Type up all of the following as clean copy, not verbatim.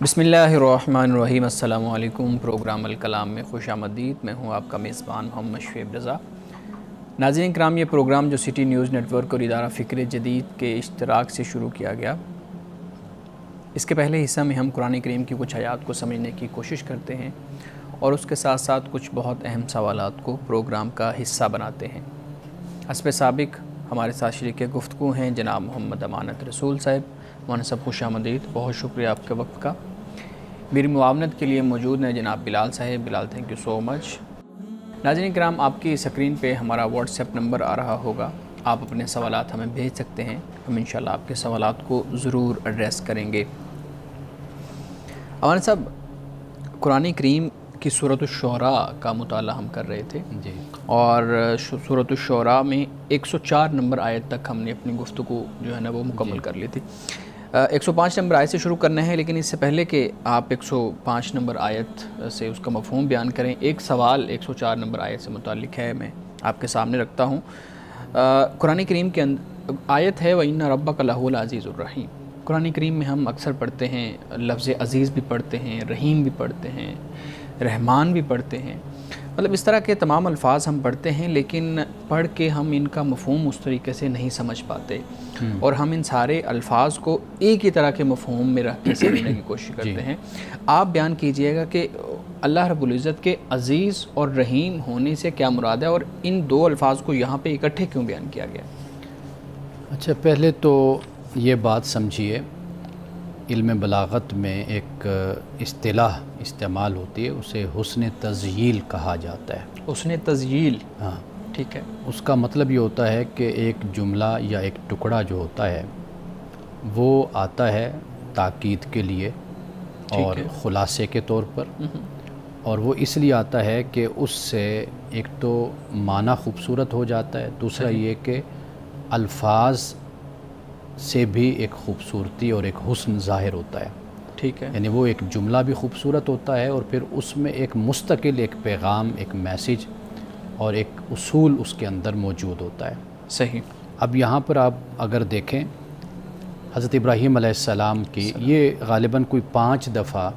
بسم اللہ الرحمن الرحیم۔ السلام علیکم۔ پروگرام الکلام میں خوش آمدید۔ میں ہوں آپ کا میزبان محمد شعیب رضا۔ ناظرین کرام، یہ پروگرام جو سٹی نیوز نیٹ ورک اور ادارہ فکر جدید کے اشتراک سے شروع کیا گیا، اس کے پہلے حصہ میں ہم قرآن کریم کی کچھ آیات کو سمجھنے کی کوشش کرتے ہیں اور اس کے ساتھ ساتھ کچھ بہت اہم سوالات کو پروگرام کا حصہ بناتے ہیں۔ حسب سابق ہمارے ساتھ شریک گفتگو ہیں جناب محمد امانت رسول صاحب۔ مولانا صاحب خوش آمدید، بہت شکریہ آپ کے وقت کا۔ میری معاونت کے لیے موجود ہیں جناب بلال صاحب۔ بلال، تھینک یو سو مچ۔ ناظرین کرام، آپ کی اسکرین پہ ہمارا واٹس ایپ نمبر آ رہا ہوگا، آپ اپنے سوالات ہمیں بھیج سکتے ہیں، ہم انشاءاللہ آپ کے سوالات کو ضرور ایڈریس کریں گے۔ مولانا صاحب، قرآن کریم کی سورۃ الشعراء کا مطالعہ ہم کر رہے تھے جی، اور سورۃ الشعراء میں 104 نمبر آیت تک ہم نے اپنی گفتگو جو ہے نا وہ مکمل کر لی تھی۔ 105 نمبر آیت سے شروع کرنا ہے، لیکن اس سے پہلے کہ آپ 105 نمبر آیت سے اس کا مفہوم بیان کریں، ایک سوال 104 نمبر آیت سے متعلق ہے، میں آپ کے سامنے رکھتا ہوں۔ قرآن کریم کے آیت ہے وَإِنَّ رَبَّكَ لَهُوَ الْعَزِيزُ الرَّحِيمُ۔ قرآن کریم میں ہم اکثر پڑھتے ہیں، لفظ عزیز بھی پڑھتے ہیں، رحیم بھی پڑھتے ہیں، رحمان بھی پڑھتے ہیں، مطلب اس طرح کے تمام الفاظ ہم پڑھتے ہیں، لیکن پڑھ کے ہم ان کا مفہوم اس طریقے سے نہیں سمجھ پاتے اور ہم ان سارے الفاظ کو ایک ہی طرح کے مفہوم میں رکھ کے سمجھنے کی کوشش کرتے ہیں۔ آپ بیان کیجئے گا کہ اللہ رب العزت کے عزیز اور رحیم ہونے سے کیا مراد ہے، اور ان دو الفاظ کو یہاں پہ اکٹھے کیوں بیان کیا گیا؟ اچھا، پہلے تو یہ بات سمجھیے، علم بلاغت میں ایک اصطلاح استعمال ہوتی ہے، اسے حسن تزییل کہا جاتا ہے۔ حسن تزییل، ہاں، ٹھیک ہے۔ اس کا مطلب یہ ہوتا ہے کہ ایک جملہ یا ایک ٹکڑا جو ہوتا ہے وہ آتا ہے تاکید کے لیے اور خلاصے کے طور پر، اور وہ اس لیے آتا ہے کہ اس سے ایک تو معنی خوبصورت ہو جاتا ہے، دوسرا یہ کہ الفاظ سے بھی ایک خوبصورتی اور ایک حسن ظاہر ہوتا ہے، ٹھیک ہے، یعنی وہ ایک جملہ بھی خوبصورت ہوتا ہے اور پھر اس میں ایک مستقل ایک پیغام، ایک میسیج اور ایک اصول اس کے اندر موجود ہوتا ہے۔ صحیح۔ اب یہاں پر آپ اگر دیکھیں حضرت ابراہیم علیہ السلام کی یہ غالباً کوئی 5 دفعہ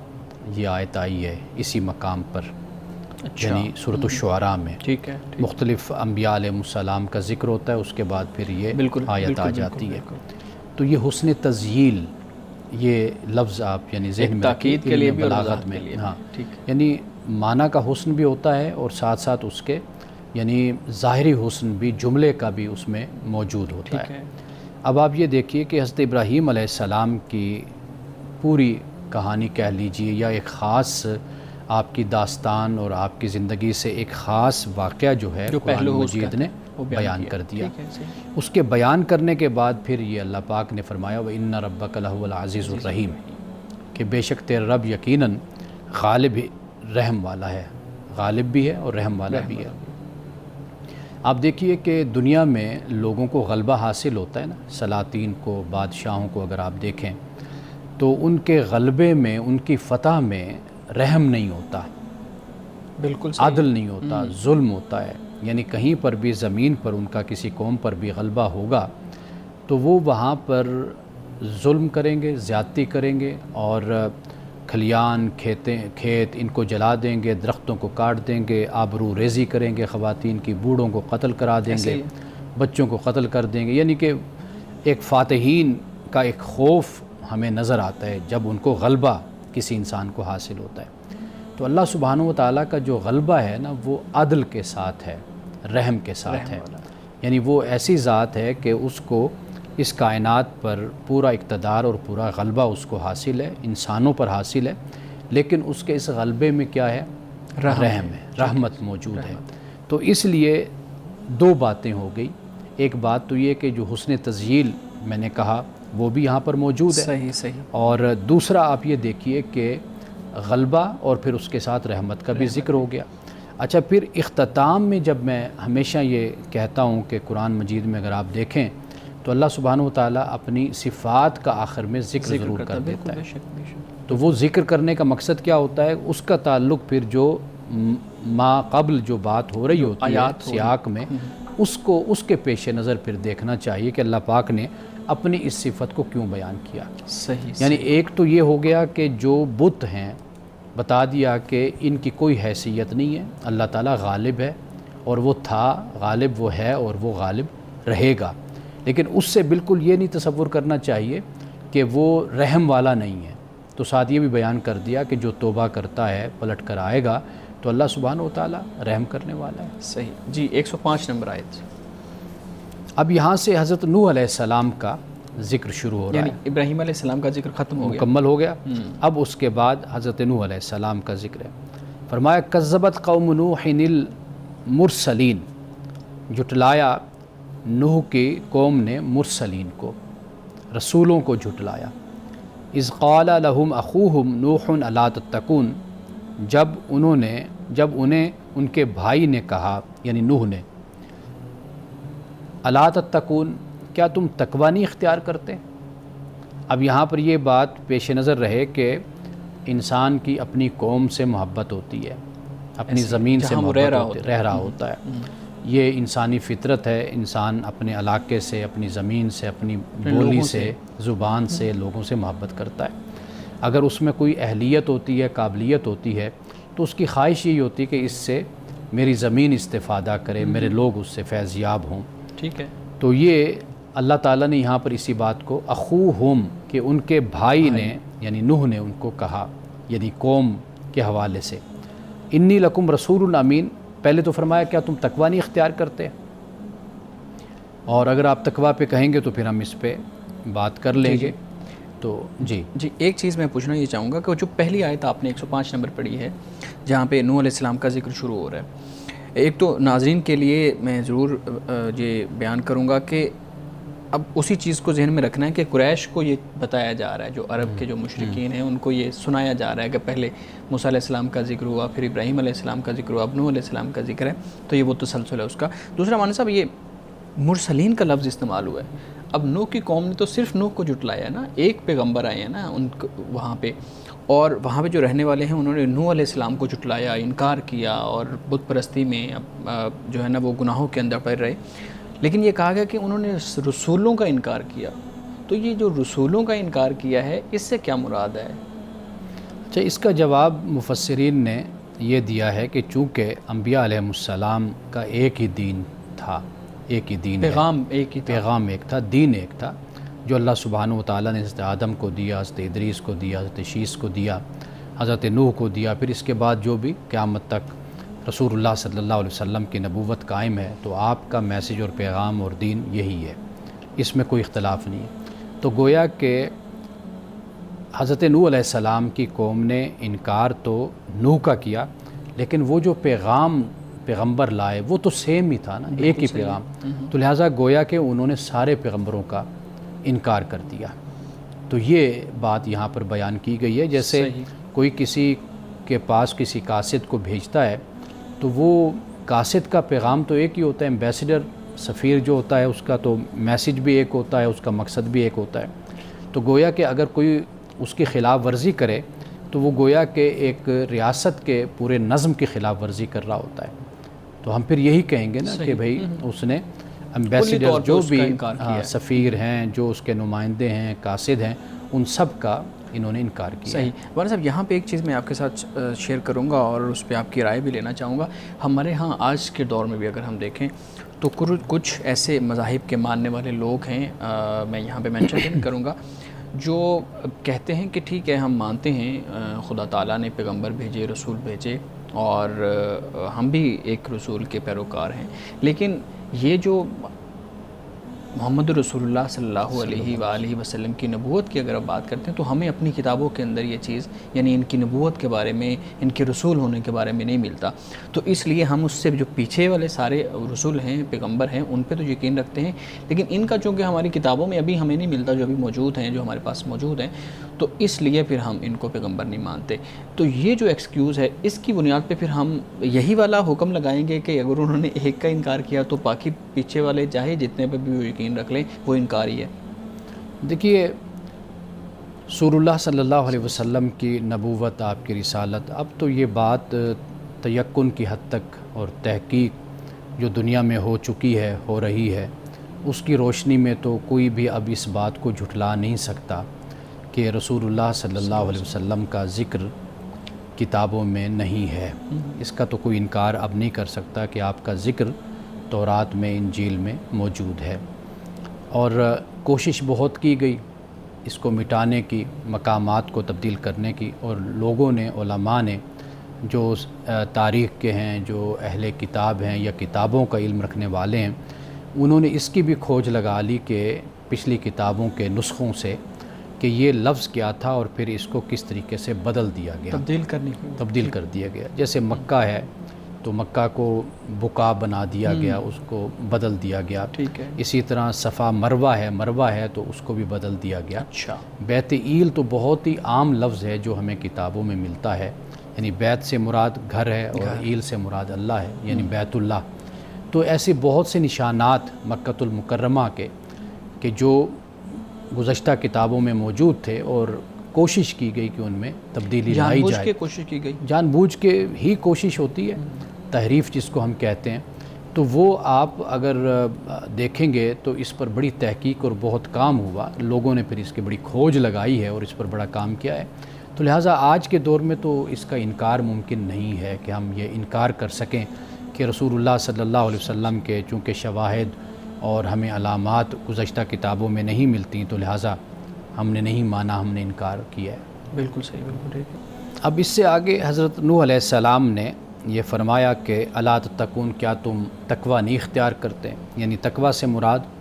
یہ آیت آئی ہے اسی مقام پر، یعنی سورۃ الشعراء میں ٹھیک ہے، مختلف انبیاء علیہ السلام کا ذکر ہوتا ہے، اس کے بعد پھر یہ آیت آ جاتی ہے۔ تو یہ حسن تزییل، یہ لفظ آپ یعنی ذہن میں تاکید کے لیے بھی اور بلاغت میں، لیے، ہاں، ٹھیک ہے، یعنی معنی کا حسن بھی ہوتا ہے اور ساتھ ساتھ اس کے یعنی ظاہری حسن بھی، جملے کا بھی اس میں موجود ہوتا ہے۔ اب آپ یہ دیکھیے کہ حضرت ابراہیم علیہ السلام کی پوری کہانی کہہ لیجئے یا ایک خاص آپ کی داستان اور آپ کی زندگی سے ایک خاص واقعہ جو ہے قرآن مجید نے بیان کر دیا۔ اس کے بیان کرنے کے بعد پھر یہ اللہ پاک نے فرمایا وَإِنَّ رَبَّكَ لَهُوَ الْعَزِيزُ الرَّحِيمُ، کہ بے شک تیرا رب یقیناً غالب رحم والا ہے، غالب بھی ہے اور رحم والا بھی ہے۔ آپ دیکھیے کہ دنیا میں لوگوں کو غلبہ حاصل ہوتا ہے نا، سلاطین کو، بادشاہوں کو اگر آپ دیکھیں تو ان کے غلبے میں، ان کی فتح میں رحم نہیں ہوتا، بالکل عدل نہیں ہوتا، ظلم ہوتا ہے، یعنی کہیں پر بھی زمین پر ان کا کسی قوم پر بھی غلبہ ہوگا تو وہ وہاں پر ظلم کریں گے، زیادتی کریں گے اور کھلیان، کھیت ان کو جلا دیں گے، درختوں کو کاٹ دیں گے، آبرو ریزی کریں گے خواتین کی، بوڑھوں کو قتل کرا دیں گے، بچوں کو قتل کر دیں گے، یعنی کہ ایک فاتحین کا ایک خوف ہمیں نظر آتا ہے جب ان کو غلبہ کسی انسان کو حاصل ہوتا ہے۔ تو اللہ سبحانہ و تعالیٰ کا جو غلبہ ہے نا وہ عدل کے ساتھ ہے، رحم کے ساتھ ہے، یعنی وہ ایسی ذات ہے کہ اس کو اس کائنات پر پورا اقتدار اور پورا غلبہ اس کو حاصل ہے، انسانوں پر حاصل ہے، لیکن اس کے اس غلبے میں کیا ہے؟ رحم ہے، رحمت موجود ہے۔ تو اس لیے 2 باتیں ہو گئی، ایک بات تو یہ کہ جو حسن تزییل میں نے کہا وہ بھی یہاں پر موجود ہے، صحیح، اور دوسرا آپ یہ دیکھیے کہ غلبہ اور پھر اس کے ساتھ رحمت کا بھی ذکر ہو گیا۔ اچھا، پھر اختتام میں جب میں ہمیشہ یہ کہتا ہوں کہ قرآن مجید میں اگر آپ دیکھیں تو اللہ سبحانہ و تعالیٰ اپنی صفات کا آخر میں ذکر ضرور کر دیتا ہے۔ تو وہ ذکر کرنے کا مقصد کیا ہوتا ہے؟ اس کا تعلق پھر جو ما قبل جو بات ہو رہی ہوتی ہے سیاق میں، اس کے پیش نظر پھر دیکھنا چاہیے کہ اللہ پاک نے اپنی اس صفت کو کیوں بیان کیا. صحیح. یعنی ایک تو یہ ہو گیا کہ جو بت ہیں بتا دیا کہ ان کی کوئی حیثیت نہیں ہے, اللہ تعالیٰ غالب ہے اور وہ تھا, غالب وہ ہے اور وہ غالب رہے گا. لیکن اس سے بالکل یہ نہیں تصور کرنا چاہیے کہ وہ رحم والا نہیں ہے. تو ساتھ یہ بھی بیان کر دیا کہ جو توبہ کرتا ہے پلٹ کر آئے گا تو اللہ سبحانہ و تعالیٰ رحم کرنے والا ہے. صحیح جی. 105 نمبر آیت. اب یہاں سے حضرت نوح علیہ السلام کا ذکر شروع ہو رہا یعنی ہے, ابراہیم علیہ السلام کا ذکر ختم ہو گیا, مکمل ہو گیا. اب اس کے بعد حضرت نوح علیہ السلام کا ذکر ہے. فرمایا کذبت قوم نوح المرسلین, جھٹلایا نوح کی قوم نے مرسلین کو, رسولوں کو جھٹلایا. اذ قال لهم اخوہم نوح الا تتقون, جب انہیں ان کے بھائی نے کہا, یعنی نوح نے, الا تتقون, کیا تم تقوی نہیں اختیار کرتے. اب یہاں پر یہ بات پیش نظر رہے کہ انسان کی اپنی قوم سے محبت ہوتی ہے, اپنی زمین سے محبت رہ رہا ہوتا ہے. یہ انسانی فطرت ہے, انسان اپنے علاقے سے, اپنی زمین سے, اپنی بولی سے, زبان سے, لوگوں سے محبت کرتا ہے. اگر اس میں کوئی اہلیت ہوتی ہے, قابلیت ہوتی ہے, تو اس کی خواہش یہی ہوتی ہے کہ اس سے میری زمین استفادہ کرے, میرے لوگ اس سے فیض یاب ہوں. ٹھیک ہے. تو یہ اللہ تعالیٰ نے یہاں پر اسی بات کو اخوہم, کہ ان کے بھائی نے یعنی نوح نے ان کو کہا, یعنی قوم کے حوالے سے, انی لکم رسول امین. پہلے تو فرمایا کیا تم تقوی نہیں اختیار کرتے, اور اگر آپ تقوی پہ کہیں گے تو پھر ہم اس پہ بات کر لیں گے. تو جی ایک چیز میں پوچھنا یہ چاہوں گا کہ جو پہلی آیت آپ نے 105 نمبر پڑھی ہے جہاں پہ نوح علیہ السلام کا ذکر شروع ہو رہا ہے, ایک تو ناظرین کے لیے میں ضرور یہ بیان کروں گا کہ اب اسی چیز کو ذہن میں رکھنا ہے کہ قریش کو یہ بتایا جا رہا ہے, جو عرب کے جو مشرکین ہیں ان کو یہ سنایا جا رہا ہے کہ پہلے موسیٰ علیہ السلام کا ذکر ہوا, پھر ابراہیم علیہ السلام کا ذکر ہوا, اب نوح علیہ السلام کا ذکر ہے, تو یہ وہ تسلسل ہے اس کا. دوسرا معنی صاحب, یہ مرسلین کا لفظ استعمال ہوا ہے. اب نوح کی قوم نے تو صرف نوح کو جھٹلایا ہے نا, ایک پیغمبر آئے ہیں نا ان وہاں پہ, اور وہاں پہ جو رہنے والے ہیں انہوں نے نوح علیہ السلام کو جھٹلایا, انکار کیا, اور بت پرستی میں جو ہے نا وہ گناہوں کے اندر پڑ رہے. لیکن یہ کہا گیا کہ انہوں نے رسولوں کا انکار کیا. تو یہ جو رسولوں کا انکار کیا ہے اس سے کیا مراد ہے؟ اچھا, اس کا جواب مفسرین نے یہ دیا ہے کہ چونکہ انبیاء علیہ السلام کا ایک ہی دین تھا, ایک ہی دین, پیغام ایک ہی تھا, پیغام ایک تھا, دین ایک تھا, جو اللہ سبحانہ و تعالیٰ نے حضرت آدم کو دیا, حضرت ادریس کو دیا, حضرت شیس کو دیا, حضرت نوح کو دیا, پھر اس کے بعد جو بھی قیامت تک رسول اللہ صلی اللہ علیہ وسلم کی نبوت قائم ہے, تو آپ کا میسیج اور پیغام اور دین یہی ہے, اس میں کوئی اختلاف نہیں ہے. تو گویا کہ حضرت نوح علیہ السلام کی قوم نے انکار تو نوح کا کیا, لیکن وہ جو پیغمبر لائے وہ تو سیم ہی تھا نا, ایک ہی پیغام. تو لہٰذا گویا کہ انہوں نے سارے پیغمبروں کا انکار کر دیا. تو یہ بات یہاں پر بیان کی گئی ہے. جیسے کوئی کسی کے پاس کسی قاصد کو بھیجتا ہے تو وہ قاصد کا پیغام تو ایک ہی ہوتا ہے, ایمبیسڈر سفیر جو ہوتا ہے اس کا تو میسیج بھی ایک ہوتا ہے, اس کا مقصد بھی ایک ہوتا ہے. تو گویا کہ اگر کوئی اس کی خلاف ورزی کرے تو وہ گویا کہ ایک ریاست کے پورے نظم کی خلاف ورزی کر رہا ہوتا ہے. تو ہم پھر یہی کہیں گے نا کہ بھئی اس نے ایمبیسڈر جو بھی سفیر ہیں, جو اس کے نمائندے ہیں, قاصد ہیں, ان سب کا انہوں نے انکار کیا. صحیح. مولانا صاحب یہاں پہ ایک چیز میں آپ کے ساتھ شیئر کروں گا اور اس پہ آپ کی رائے بھی لینا چاہوں گا. ہمارے ہاں آج کے دور میں بھی اگر ہم دیکھیں تو کچھ ایسے مذاہب کے ماننے والے لوگ ہیں, میں یہاں پہ مینشن نہیں کروں گا, جو کہتے ہیں کہ ٹھیک ہے ہم مانتے ہیں خدا تعالیٰ نے پیغمبر بھیجے, رسول بھیجے, اور ہم بھی ایک رسول کے پیروکار ہیں, لیکن یہ جو محمد رسول اللہ صلی اللہ علیہ وآلہ وسلم کی نبوت کی اگر آپ بات کرتے ہیں تو ہمیں اپنی کتابوں کے اندر یہ چیز یعنی ان کی نبوت کے بارے میں, ان کے رسول ہونے کے بارے میں نہیں ملتا. تو اس لیے ہم اس سے جو پیچھے والے سارے رسول ہیں, پیغمبر ہیں, ان پہ تو یقین رکھتے ہیں, لیکن ان کا چونکہ ہماری کتابوں میں ابھی ہمیں نہیں ملتا, جو ابھی موجود ہیں, جو ہمارے پاس موجود ہیں, تو اس لیے پھر ہم ان کو پیغمبر نہیں مانتے. تو یہ جو ایکسکیوز ہے اس کی بنیاد پہ پھر ہم یہی والا حکم لگائیں گے کہ اگر انہوں نے ایک کا انکار کیا تو باقی پیچھے والے چاہے جتنے پہ بھی وہ یقین رکھ لیں وہ انکار ہی ہے. دیکھیے, رسول اللہ صلی اللہ علیہ وسلم کی نبوت, آپ کی رسالت, اب تو یہ بات تیقن کی حد تک اور تحقیق جو دنیا میں ہو چکی ہے، ہو رہی ہے، اس کی روشنی میں تو کوئی بھی اب اس بات کو جھٹلا نہیں سکتا کہ رسول اللہ صلی اللہ علیہ وسلم کا ذکر کتابوں میں نہیں ہے۔ اس کا تو کوئی انکار اب نہیں کر سکتا کہ آپ کا ذکر تورات میں، انجیل میں موجود ہے، اور کوشش بہت کی گئی اس کو مٹانے کی، مقامات کو تبدیل کرنے کی، اور لوگوں نے، علماء نے جو تاریخ کے ہیں، جو اہل کتاب ہیں یا کتابوں کا علم رکھنے والے ہیں، انہوں نے اس کی بھی کھوج لگا لی کہ پچھلی کتابوں کے نسخوں سے کہ یہ لفظ کیا تھا اور پھر اس کو کس طریقے سے بدل دیا گیا، تبدیل کر دیا گیا۔ جیسے مکہ ہے تو مکہ کو بکا بنا دیا گیا، اس کو بدل دیا گیا۔ ٹھیک ہے، اسی طرح صفا مروہ ہے تو اس کو بھی بدل دیا گیا۔ اچھا، بیت ایل تو بہت ہی عام لفظ ہے جو ہمیں کتابوں میں ملتا ہے، یعنی بیت سے مراد گھر ہے اور ایل سے مراد اللہ ہے، یعنی بیت اللہ۔ تو ایسے بہت سے نشانات مکۃ المکرمہ کے کہ جو گزشتہ کتابوں میں موجود تھے اور کوشش کی گئی کہ ان میں تبدیلی لائی جائے، جان بوجھ کے کوشش کی گئی، جان بوجھ کے ہی کوشش ہوتی ہے، تحریف جس کو ہم کہتے ہیں۔ تو وہ آپ اگر دیکھیں گے تو اس پر بڑی تحقیق اور بہت کام ہوا، لوگوں نے پھر اس کی بڑی کھوج لگائی ہے اور اس پر بڑا کام کیا ہے۔ تو لہٰذا آج کے دور میں تو اس کا انکار ممکن نہیں ہے کہ ہم یہ انکار کر سکیں کہ رسول اللہ صلی اللہ علیہ وسلم کے چونکہ شواہد اور ہمیں علامات گزشتہ کتابوں میں نہیں ملتی، تو لہٰذا ہم نے نہیں مانا، ہم نے انکار کیا ہے۔ بالکل صحیح، بالکل ٹھیک ہے۔ اب اس سے آگے حضرت نوح علیہ السلام نے یہ فرمایا کہ الا تتقون، کیا تم تقوی نہیں اختیار کرتے؟ یعنی تقوی سے مراد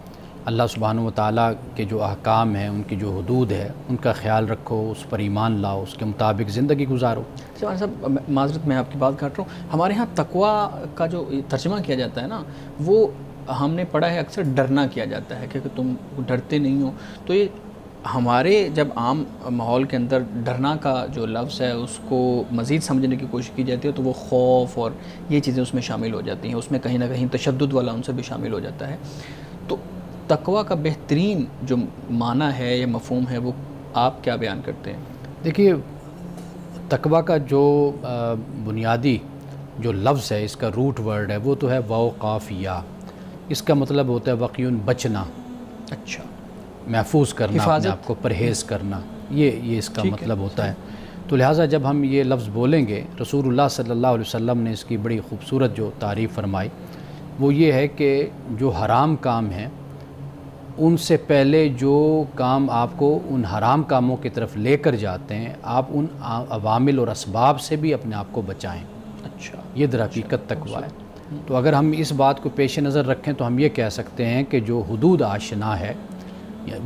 اللہ سبحانہ و تعالیٰ کے جو احکام ہیں، ان کی جو حدود ہے، ان کا خیال رکھو، اس پر ایمان لاؤ، اس کے مطابق زندگی گزارو۔ مولانا صاحب معذرت میں آپ کی بات کاٹ رہا ہوں، ہمارے ہاں تقویٰ کا جو ترجمہ کیا جاتا ہے نا، وہ ہم نے پڑھا ہے اکثر ڈرنا کیا جاتا ہے کہ تم ڈرتے نہیں ہو، تو یہ ہمارے جب عام ماحول کے اندر ڈرنا کا جو لفظ ہے اس کو مزید سمجھنے کی کوشش کی جاتی ہے تو وہ خوف اور یہ چیزیں اس میں شامل ہو جاتی ہیں، اس میں کہیں نہ کہیں تشدد والا عنصر بھی شامل ہو جاتا ہے۔ تو تقویٰ کا بہترین جو معنی ہے یا مفہوم ہے وہ آپ کیا بیان کرتے ہیں؟ دیکھیے، تقویٰ کا جو بنیادی جو لفظ ہے، اس کا روٹ ورڈ ہے، وہ تو ہے واو قاف یا۔ اس کا مطلب ہوتا ہے وقیون، بچنا، اچھا، محفوظ کرنا، اپنے آپ کو پرہیز کرنا، یہ اس کا مطلب ہوتا ہے۔ تو لہٰذا جب ہم یہ لفظ بولیں گے، رسول اللہ صلی اللہ علیہ وسلم نے اس کی بڑی خوبصورت جو تعریف فرمائی وہ یہ ہے کہ جو حرام کام ہیں ان سے پہلے جو کام آپ کو ان حرام کاموں کی طرف لے کر جاتے ہیں، آپ ان عوامل اور اسباب سے بھی اپنے آپ کو بچائیں۔ اچھا، یہ در حقیقت تقویٰ ہے۔ تو اگر ہم اس بات کو پیش نظر رکھیں تو ہم یہ کہہ سکتے ہیں کہ جو حدود آشنا ہے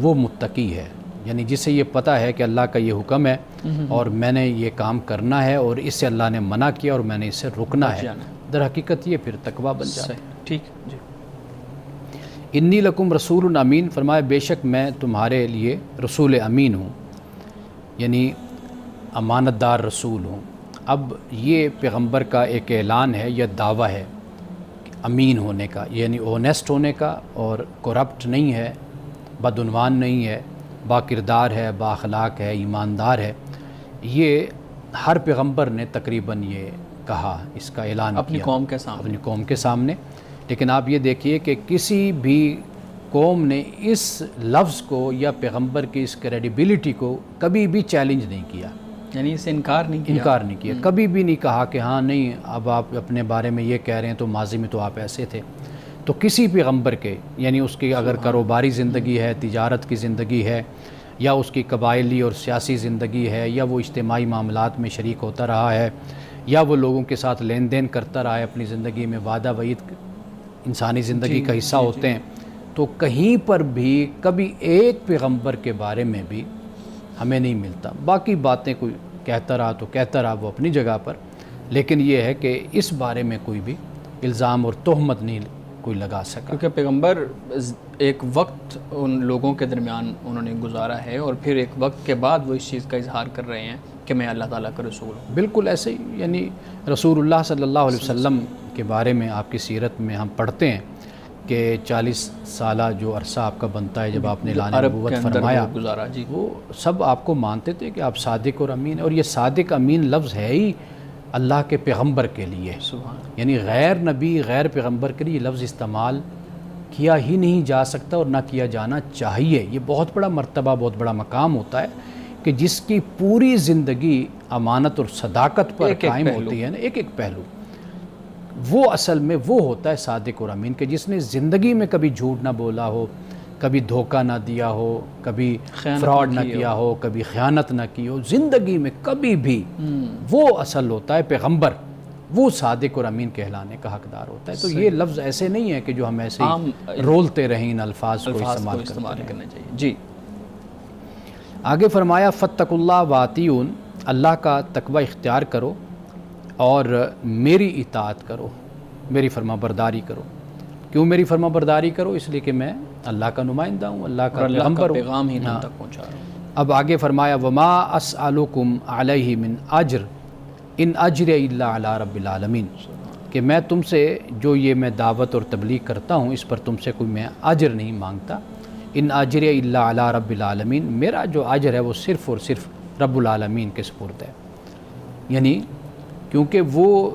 وہ متقی ہے، یعنی جسے یہ پتہ ہے کہ اللہ کا یہ حکم ہے اور میں نے یہ کام کرنا ہے اور اس سے اللہ نے منع کیا اور میں نے اس سے رکنا ہے، در حقیقت یہ پھر تقویٰ بن جاتا ہے۔ ٹھیک جی۔ انی لکم رسول امین، فرمایا بے شک میں تمہارے لیے رسول امین ہوں، یعنی امانت دار رسول ہوں۔ اب یہ پیغمبر کا ایک اعلان ہے یا دعویٰ ہے امین ہونے کا، یعنی اونیسٹ ہونے کا، اور کرپٹ نہیں ہے، بدعنوان نہیں ہے، با کردار ہے، با اخلاق ہے، ایماندار ہے۔ یہ ہر پیغمبر نے تقریباً یہ کہا، اس کا اعلان کیا اپنی قوم کے سامنے، اپنی قوم کے سامنے۔ لیکن آپ یہ دیکھیے کہ کسی بھی قوم نے اس لفظ کو یا پیغمبر کی اس کریڈیبلٹی کو کبھی بھی چیلنج نہیں کیا، یعنی اسے انکار نہیں کیا، کبھی بھی نہیں کہا کہ ہاں نہیں اب آپ اپنے بارے میں یہ کہہ رہے ہیں تو ماضی میں تو آپ ایسے تھے۔ تو کسی پیغمبر کے، یعنی اس کی اگر کاروباری زندگی ہے، تجارت کی زندگی ہے، یا اس کی قبائلی اور سیاسی زندگی ہے، یا وہ اجتماعی معاملات میں شریک ہوتا رہا ہے، یا وہ لوگوں کے ساتھ لین دین کرتا رہا ہے اپنی زندگی میں، وعدہ وعید انسانی زندگی کا حصہ ہوتے ہیں، تو کہیں پر بھی کبھی ایک پیغمبر کے بارے میں بھی ہمیں نہیں ملتا۔ باقی باتیں کوئی کہتا رہا تو کہتا رہا، وہ اپنی جگہ پر، لیکن یہ ہے کہ اس بارے میں کوئی بھی الزام اور تہمت نہیں کوئی لگا سکا، کیونکہ پیغمبر ایک وقت ان لوگوں کے درمیان انہوں نے گزارا ہے اور پھر ایک وقت کے بعد وہ اس چیز کا اظہار کر رہے ہیں کہ میں اللہ تعالیٰ کا رسول ہوں۔ بالکل ایسے ہی، یعنی رسول اللہ صلی اللہ علیہ وسلم کے بارے میں آپ کی سیرت میں ہم پڑھتے ہیں کہ 40 سالہ جو عرصہ آپ کا بنتا ہے جب آپ نے اعلان نبوت فرمایا گزارا، جی، وہ سب آپ کو مانتے تھے کہ آپ صادق اور امین، اور یہ صادق امین لفظ ہے ہی اللہ کے پیغمبر کے لیے، سبحان یعنی غیر نبی غیر پیغمبر کے لیے یہ لفظ استعمال کیا ہی نہیں جا سکتا اور نہ کیا جانا چاہیے۔ یہ بہت بڑا مرتبہ، بہت بڑا مقام ہوتا ہے کہ جس کی پوری زندگی امانت اور صداقت پر قائم ہوتی ہے نا، ایک ایک پہلو، وہ اصل میں وہ ہوتا ہے صادق اور امین، کہ جس نے زندگی میں کبھی جھوٹ نہ بولا ہو، کبھی دھوکہ نہ دیا ہو، کبھی فراڈ نہ کیا ہو، کبھی خیانت نہ کی ہو، زندگی میں کبھی بھی، وہ اصل ہوتا ہے پیغمبر، وہ صادق اور امین کہلانے کا حقدار ہوتا ہے۔ تو یہ لفظ ایسے نہیں ہے کہ جو ہم ایسے ہی رولتے رہیں ان الفاظ کو استعمال کرنا چاہیے۔ جی آگے فرمایا فاتقوا اللہ واطیعون، اللہ کا تقوی اختیار کرو اور میری اطاعت کرو، میری فرما برداری کرو۔ کیوں میری فرما برداری کرو؟ اس لیے کہ میں اللہ کا نمائندہ ہوں، اللہ کا پیغمبر ہوں، پیغام ہی ہم تک پہنچا رہا ہوں۔ اب آگے فرمایا وما اسألکم علیہ من اجر ان اجر الا علی رب العالمین، کہ میں تم سے جو یہ میں دعوت اور تبلیغ کرتا ہوں اس پر تم سے کوئی میں اجر نہیں مانگتا، ان اجر الا علی رب العالمین، میرا جو اجر ہے وہ صرف اور صرف رب العالمین کے سپرد ہے۔ یعنی کیونکہ وہ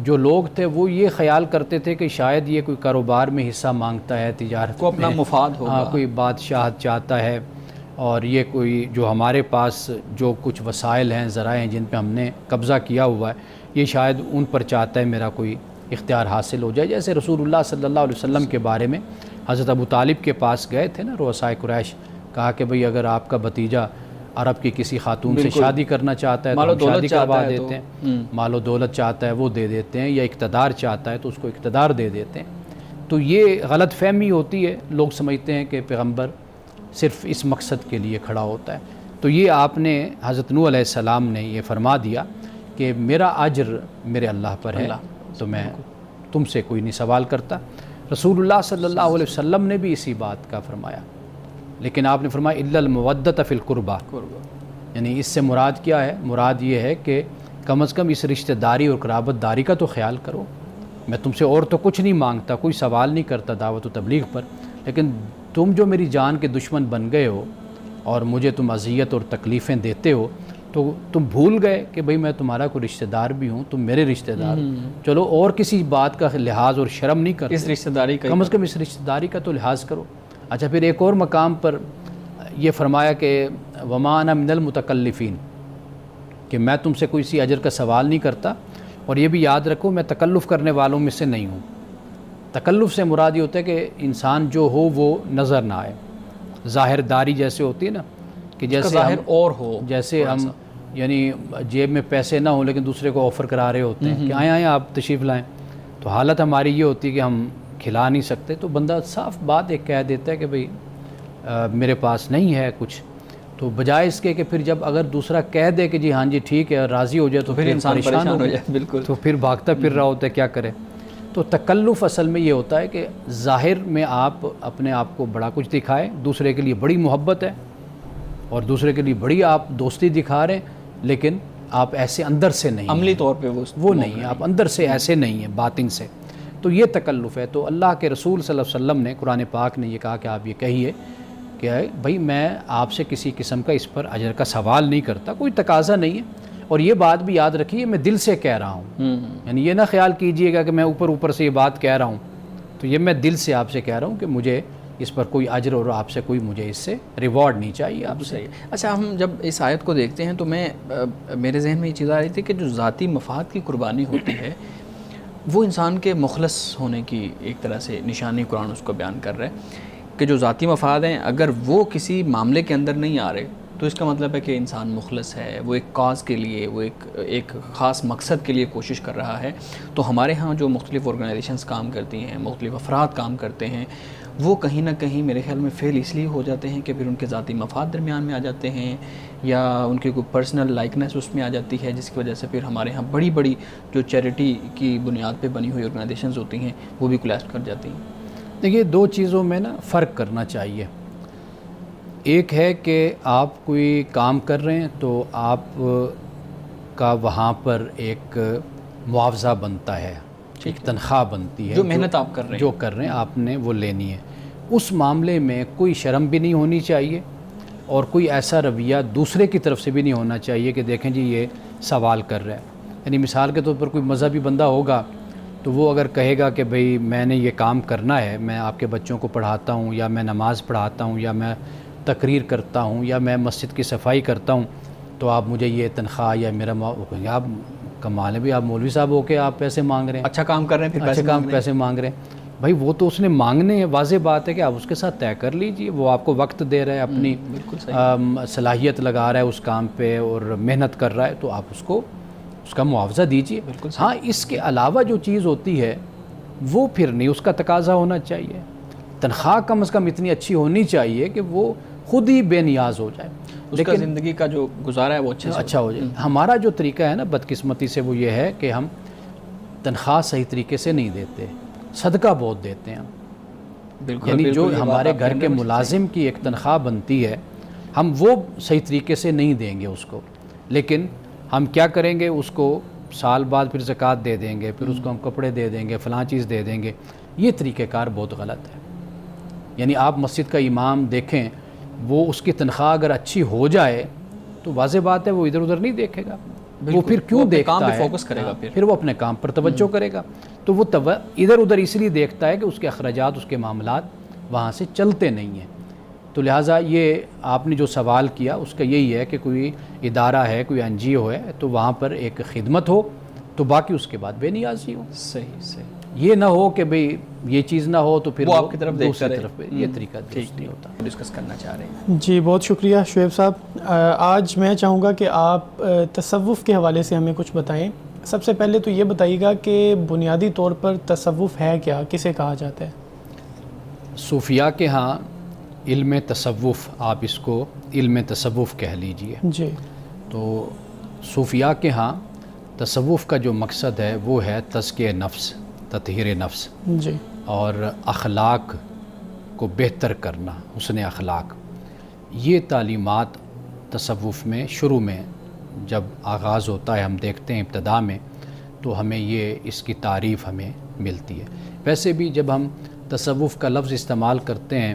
جو لوگ تھے وہ یہ خیال کرتے تھے کہ شاید یہ کوئی کاروبار میں حصہ مانگتا ہے، تجارت کو اپنا مفاد ہوگا، کوئی بادشاہت چاہتا ہے، اور یہ کوئی جو ہمارے پاس جو کچھ وسائل ہیں، ذرائع ہیں جن پہ ہم نے قبضہ کیا ہوا ہے، یہ شاید ان پر چاہتا ہے میرا کوئی اختیار حاصل ہو جائے۔ جیسے رسول اللہ صلی اللہ علیہ وسلم کے بارے میں حضرت ابو طالب کے پاس گئے تھے نا رؤسائے قریش، کہا کہ بھئی اگر آپ کا بھتیجا عرب کی کسی خاتون سے شادی کرنا چاہتا ہے تو ہم شادی کروا دیتے ہیں، مال و دولت چاہتا ہے وہ دے دیتے ہیں، یا اقتدار چاہتا ہے تو اس کو اقتدار دے دیتے ہیں۔ تو یہ غلط فہمی ہوتی ہے، لوگ سمجھتے ہیں کہ پیغمبر صرف اس مقصد کے لیے کھڑا ہوتا ہے۔ تو یہ آپ نے حضرت نوح علیہ السلام نے یہ فرما دیا کہ میرا اجر میرے اللہ پر ہے، تو میں تم سے کوئی نہیں سوال کرتا۔ رسول اللہ صلی اللہ علیہ وسلم نے بھی اسی بات کا فرمایا، لیکن آپ نے فرمایا الا المودۃ فی القربہ، یعنی اس سے مراد کیا ہے؟ مراد یہ ہے کہ کم از کم اس رشتہ داری اور قرابت داری کا تو خیال کرو۔ میں تم سے اور تو کچھ نہیں مانگتا، کوئی سوال نہیں کرتا دعوت و تبلیغ پر، لیکن تم جو میری جان کے دشمن بن گئے ہو اور مجھے تم اذیت اور تکلیفیں دیتے ہو، تو تم بھول گئے کہ بھئی میں تمہارا کوئی رشتہ دار بھی ہوں، تم میرے رشتہ دار ہو، چلو اور کسی بات کا لحاظ اور شرم نہیں کرتے، اس رشتہ داری کا کم از کم اس رشتہ داری کا تو لحاظ کرو۔ اچھا پھر ایک اور مقام پر یہ فرمایا کہ وما انا من المتکلفین، کہ میں تم سے کوئی سی اجر کا سوال نہیں کرتا، اور یہ بھی یاد رکھو میں تکلف کرنے والوں میں سے نہیں ہوں۔ تکلف سے مراد یہ ہوتا ہے کہ انسان جو ہو وہ نظر نہ آئے، ظاہر داری جیسے ہوتی ہے نا، کہ جیسے ظاہر اور ہو، جیسے ہم یعنی جیب میں پیسے نہ ہوں لیکن دوسرے کو آفر کرا رہے ہوتے ہیں کہ آئیں آپ تشریف لائیں، تو حالت ہماری یہ ہوتی ہے کہ ہم کھلا نہیں سکتے، تو بندہ صاف بات ایک کہہ دیتا ہے کہ بھئی میرے پاس نہیں ہے کچھ، تو بجائے اس کے کہ پھر جب اگر دوسرا کہہ دے کہ جی ہاں جی ٹھیک ہے راضی ہو جائے تو پھر انسان پریشان ہو جائے، بالکل، تو پھر بھاگتا پھر رہا ہوتا ہے کیا کرے۔ تو تکلف اصل میں یہ ہوتا ہے کہ ظاہر میں آپ اپنے آپ کو بڑا کچھ دکھائیں، دوسرے کے لیے بڑی محبت ہے اور دوسرے کے لیے بڑی آپ دوستی دکھا رہے ہیں، لیکن آپ ایسے اندر سے نہیں، عملی طور پہ وہ نہیں ہیں، آپ اندر سے ایسے نہیں ہیں، باطن سے، تو یہ تکلف ہے۔ تو اللہ کے رسول صلی اللہ علیہ وسلم نے قرآن پاک نے یہ کہا کہ آپ یہ کہیے کہ بھائی میں آپ سے کسی قسم کا اس پر اجر کا سوال نہیں کرتا، کوئی تقاضا نہیں ہے، اور یہ بات بھی یاد رکھیے میں دل سے کہہ رہا ہوں، یعنی یہ نہ خیال کیجئے گا کہ میں اوپر سے یہ بات کہہ رہا ہوں، تو یہ میں دل سے آپ سے کہہ رہا ہوں کہ مجھے اس پر کوئی اجر اور آپ سے کوئی مجھے اس سے ریوارڈ نہیں چاہیے آپ سے۔ اچھا ہم جب اس آیت کو دیکھتے ہیں تو میرے ذہن میں یہ چیز آ رہی تھی کہ جو ذاتی مفاد کی قربانی ہوتی ہے وہ انسان کے مخلص ہونے کی ایک طرح سے نشانی قرآن اس کو بیان کر رہا ہے، کہ جو ذاتی مفاد ہیں اگر وہ کسی معاملے کے اندر نہیں آ رہے تو اس کا مطلب ہے کہ انسان مخلص ہے، وہ ایک کاز کے لیے، وہ ایک خاص مقصد کے لیے کوشش کر رہا ہے۔ تو ہمارے ہاں جو مختلف آرگنائزیشنز کام کرتی ہیں، مختلف افراد کام کرتے ہیں، وہ کہیں نہ کہیں میرے خیال میں فیل اس لیے ہو جاتے ہیں کہ پھر ان کے ذاتی مفاد درمیان میں آ جاتے ہیں، یا ان کی کوئی پرسنل لائکنس اس میں آ جاتی ہے، جس کی وجہ سے پھر ہمارے ہاں بڑی بڑی جو چیریٹی کی بنیاد پہ بنی ہوئی آرگنائزیشنز ہوتی ہیں وہ بھی کولیپس کر جاتی ہیں۔ دیکھیے دو چیزوں میں نا فرق کرنا چاہیے، ایک ہے کہ آپ کوئی کام کر رہے ہیں تو آپ کا وہاں پر ایک معاوضہ بنتا ہے، ایک تنخواہ بنتی ہے، جو محنت آپ کر رہے ہیں آپ نے وہ لینی ہے، اس معاملے میں کوئی شرم بھی نہیں ہونی چاہیے اور کوئی ایسا رویہ دوسرے کی طرف سے بھی نہیں ہونا چاہیے کہ دیکھیں جی یہ سوال کر رہا ہے۔ یعنی مثال کے طور پر کوئی مذہبی بندہ ہوگا تو وہ اگر کہے گا کہ بھئی میں نے یہ کام کرنا ہے، میں آپ کے بچوں کو پڑھاتا ہوں، یا میں نماز پڑھاتا ہوں، یا میں تقریر کرتا ہوں، یا میں مسجد کی صفائی کرتا ہوں، تو آپ مجھے یہ تنخواہ یا میرا آپ کمال ہے بھی، آپ مولوی صاحب ہو کے آپ پیسے مانگ رہے ہیں، اچھا کام کر رہے ہیں پھر اچھے کام پیسے مانگ رہے ہیں. بھائی وہ تو اس نے مانگنے ہیں، واضح بات ہے کہ آپ اس کے ساتھ طے کر لیجئے. وہ آپ کو وقت دے رہا ہے، اپنی صلاحیت لگا رہا ہے اس کام پہ اور محنت کر رہا ہے، تو آپ اس کو اس کا معاوضہ دیجئے. ہاں اس کے علاوہ جو چیز ہوتی ہے وہ پھر نہیں، اس کا تقاضا ہونا چاہیے. تنخواہ کم از کم اتنی اچھی ہونی چاہیے کہ وہ خود ہی بے نیاز ہو جائے، اس کا زندگی کا جو گزارا ہے وہ اچھا ہو جائے. ہمارا جو طریقہ ہے نا بدقسمتی سے وہ یہ ہے کہ ہم تنخواہ صحیح طریقے سے نہیں دیتے، صدقہ بہت دیتے ہیں. یعنی جو ہمارے گھر کے ملازم کی ایک تنخواہ بنتی ہے ہم وہ صحیح طریقے سے نہیں دیں گے اس کو، لیکن ہم کیا کریں گے، اس کو سال بعد پھر زکوٰۃ دے دیں گے، پھر اس کو ہم کپڑے دے دیں گے، فلاں چیز دے دیں گے. یہ طریقہ کار بہت غلط ہے. یعنی آپ مسجد کا امام دیکھیں، وہ اس کی تنخواہ اگر اچھی ہو جائے تو واضح بات ہے وہ ادھر ادھر نہیں دیکھے گا، وہ پھر کیوں دیکھتا ہے، فوکس کرے گا، پھر وہ اپنے کام پر توجہ کرے گا. تو وہ ادھر ادھر اس لیے دیکھتا ہے کہ اس کے اخراجات، اس کے معاملات وہاں سے چلتے نہیں ہیں. تو لہٰذا یہ آپ نے جو سوال کیا اس کا یہی ہے کہ کوئی ادارہ ہے، کوئی این جی او ہے، تو وہاں پر ایک خدمت ہو تو باقی اس کے بعد بے نیازی ہو. صحیح یہ نہ ہو کہ بھئی یہ چیز نہ ہو تو پھر وہ آپ کی طرف دیکھتا رہے. یہ طریقہ درست نہیں ہوتا. ڈسکس کرنا چاہ رہے ہیں. جی بہت شکریہ شعیب صاحب. آج میں چاہوں گا کہ آپ تصوف کے حوالے سے ہمیں کچھ بتائیں. سب سے پہلے تو یہ بتائیے گا کہ بنیادی طور پر تصوف ہے کیا، کسے کہا جاتا ہے؟ صوفیاء کے ہاں علم تصوف، آپ اس کو علم تصوف کہہ لیجئے. جی. تو صوفیاء کے ہاں تصوف کا جو مقصد ہے وہ ہے تزکیہ نفس، تطہیر نفس، جی، اور اخلاق کو بہتر کرنا، حسن اخلاق. یہ تعلیمات تصوف میں شروع میں جب آغاز ہوتا ہے، ہم دیکھتے ہیں ابتدا میں، تو ہمیں یہ اس کی تعریف ہمیں ملتی ہے. ویسے بھی جب ہم تصوف کا لفظ استعمال کرتے ہیں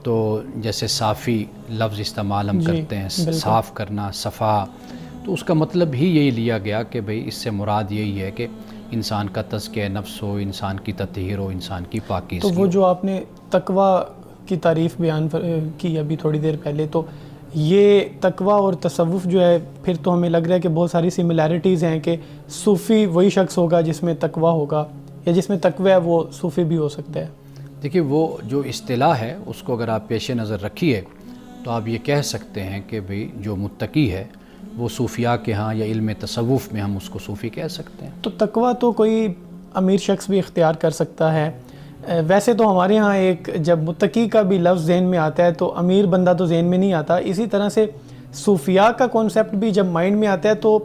تو جیسے صافی لفظ استعمال ہم کرتے ہیں، صاف کرنا، صفا، تو اس کا مطلب ہی یہی لیا گیا کہ بھئی اس سے مراد یہی ہے کہ انسان کا تزکیہ نفس ہو، انسان کی تطہیر ہو، انسان کی پاکیزگی. تو وہ جو آپ نے تقویٰ کی تعریف بیان کی ابھی تھوڑی دیر پہلے، تو یہ تقویٰ اور تصوف جو ہے پھر تو ہمیں لگ رہا ہے کہ بہت ساری سملیرٹیز ہیں کہ صوفی وہی شخص ہوگا جس میں تقویٰ ہوگا، یا جس میں تقویٰ ہے وہ صوفی بھی ہو سکتا ہے. دیکھیے وہ جو اصطلاح ہے اس کو اگر آپ پیش نظر رکھیے تو آپ یہ کہہ سکتے ہیں کہ بھئی جو متقی ہے وہ صوفیاء کے ہاں یا علم تصوف میں ہم اس کو صوفی کہہ سکتے ہیں. تو تقویٰ تو کوئی امیر شخص بھی اختیار کر سکتا ہے. ویسے تو ہمارے ہاں ایک جب متقی کا بھی لفظ ذہن میں آتا ہے تو امیر بندہ تو ذہن میں نہیں آتا. اسی طرح سے صوفیاء کا کانسیپٹ بھی جب مائنڈ میں آتا ہے تو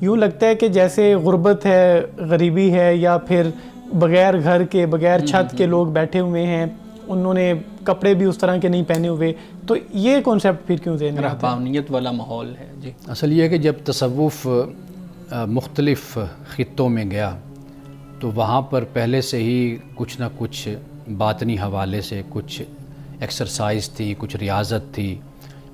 یوں لگتا ہے کہ جیسے غربت ہے، غریبی ہے، یا پھر بغیر گھر کے، بغیر چھت کے لوگ بیٹھے ہوئے ہیں، انہوں نے کپڑے بھی اس طرح کے نہیں پہنے ہوئے. تو یہ کانسیپٹ پھر کیوں ذہن میں آتا ہے؟ رہبانیت والا ماحول ہے. جی اصل یہ ہے کہ جب تصوف مختلف خطوں میں گیا تو وہاں پر پہلے سے ہی کچھ نہ کچھ باطنی حوالے سے کچھ ایکسرسائز تھی، کچھ ریاضت تھی،